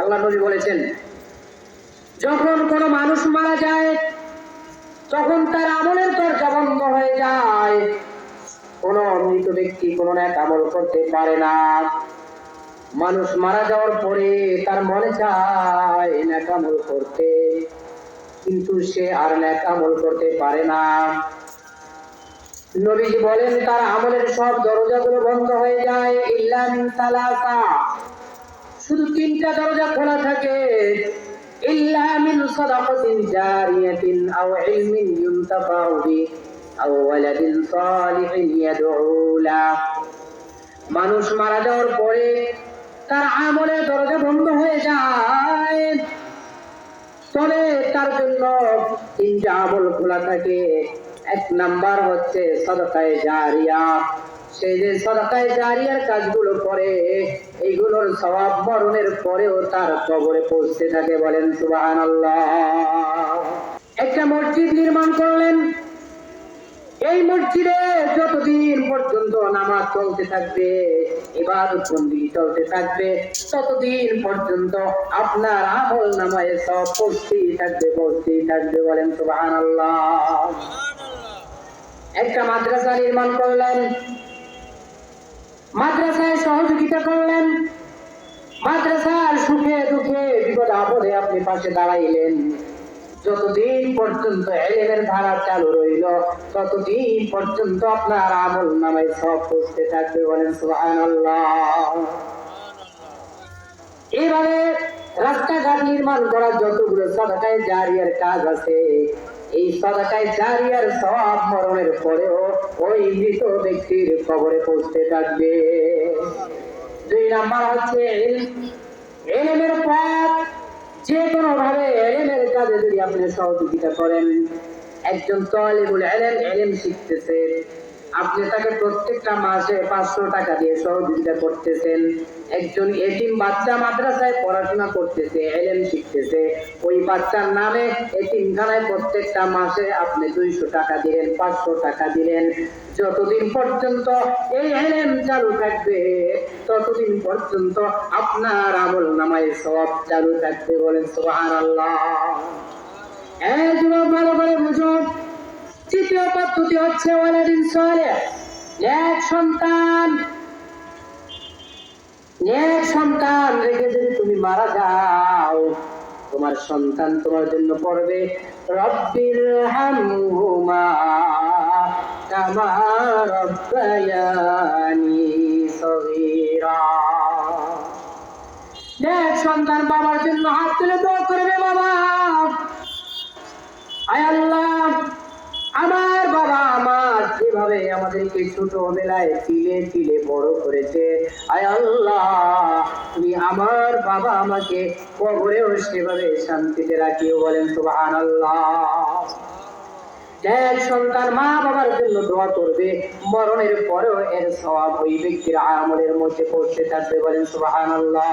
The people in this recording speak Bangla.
আল্লাহ নবী বলেছেন, যখন কোনো মানুষ মারা যায় তখন তার আমলের দরজা বন্ধ হয়ে যায়। কোন মৃত ব্যক্তি কোন নেক আমল করতে পারে না। মানুষ মারা যাওয়ার পরে তার মনে চায় নেক আমল করতে, কিন্তু সে আর নেক আমল করতে পারে না। নবীজি বলেন তার আমলের সব দরজাগুলো বন্ধ হয়ে যায়, ইল্লা মিন সালাসা, শুধু তিনটা দরজা খোলা থাকে। ইল্লা মিন সাদাকাতিন জারিয়াতিন আও ইলমিন ইউনতাফাউ বি আও ওয়ালাদিন সালিহিন ইয়াদউ লা। মানুষ মারা যাওয়ার পরে তার আমলের দরজা বন্ধ হয়ে যায়, তবে তার জন্য তিনটা আমল খোলা থাকে। এক নাম্বার হচ্ছে সাদাকায়ে জারিয়া। সে যে সাদাকায়ে জারিয়ার কাজগুলো করে, এইগুলোর সওয়াব মরণের পরেও তার কবরে পৌঁছতে থাকে। বলেন সুবহানাল্লাহ। একটা মসজিদ নির্মাণ করলেন, এই মসজিদে যতদিন পর্যন্ত নামাজ চলতে থাকবে, ইবাদত বন্দেগী চলতে থাকবে, ততদিন পর্যন্ত আপনার আমল নামায়ে সব পড়তেই থাকবে। বলেন সুবহানাল্লাহ। একটা মাদ্রাসা নির্মাণ করলেন, মাদ্রাসায় সহযোগিতা করলেন, মাদ্রাসার সুখে দুঃখে বিপদ আপদে আপনি পাশে দাঁড়াইলেন, যতদিন পর্যন্ত ইলমের ধারা চালু রইল ততদিন পর্যন্ত আপনার আমল নামায় সব পড়তে থাকবে। বলেন সুবহানাল্লাহ। এইভাবে রাস্তাঘাট নির্মাণ করার যতগুলো সাদাকায়ে জারিয়ার কাজ আছে, এই সাদাকায়ে জারিয়ার সওয়াব মরণের পরেও ওই মৃত ব্যক্তির কবরে পৌঁছতে থাকবে। দুই নাম্বার হচ্ছে ইলমের পথ। যে কোনো ভাবে ইলমের কাজে যদি আপনি সহযোগিতা করেন, একজন তালিবুল ইলম ইলম শিখতেছে, আপনি তাকে প্রত্যেকটা মাসে 500 টাকা দিয়ে সহযোগিতা করতেছেন। একজন এতিম বাচ্চা মাদ্রাসায় পড়াশোনা করতেছে, ইলম শিখতেছে, ওই বাচ্চার নামে এতিমখানায় প্রত্যেকটা মাসে আপনি 200 টাকা দিলেন, 500 টাকা দিলেন। যতদিন পর্যন্ত এই ইলম চালু থাকবে ততদিন পর্যন্ত আপনার আমল নামায়ে সওয়াব চালু থাকবে। বলেন সুবহানাল্লাহ। এই যুবক ভালো করে বুঝো, তৃতীয় পদ্ধতি হচ্ছে ওয়ালাদিন সালেহ, নেক সন্তান। নেক সন্তান রেখে যদি তুমি মারা যাও, তোমার সন্তান তোমার জন্য পড়বে রব্বির হামহুমা কামা রাব্বায়ানি সগীরা। নেক সন্তান বাবার জন্য হাত তুলে দোয়া করবে, বাবা, আয় আল্লাহ, আমার বাবা আমার যেভাবে আমাদেরকে ছোটবেলায় তিলে তিলে বড় করেছে, আয় আল্লাহ তুমি আমার বাবা আমাকে কবরেও সেভাবে শান্তিতে রাখিও। বলেন সুবহানাল্লাহ। নেক সন্তান মা বাবার জন্য দোয়া করবে, মরণের পরেও এর সওয়াব ওই ব্যক্তির আমলের মধ্যে পৌঁছতে থাকবে। বলেন সুবহানাল্লাহ।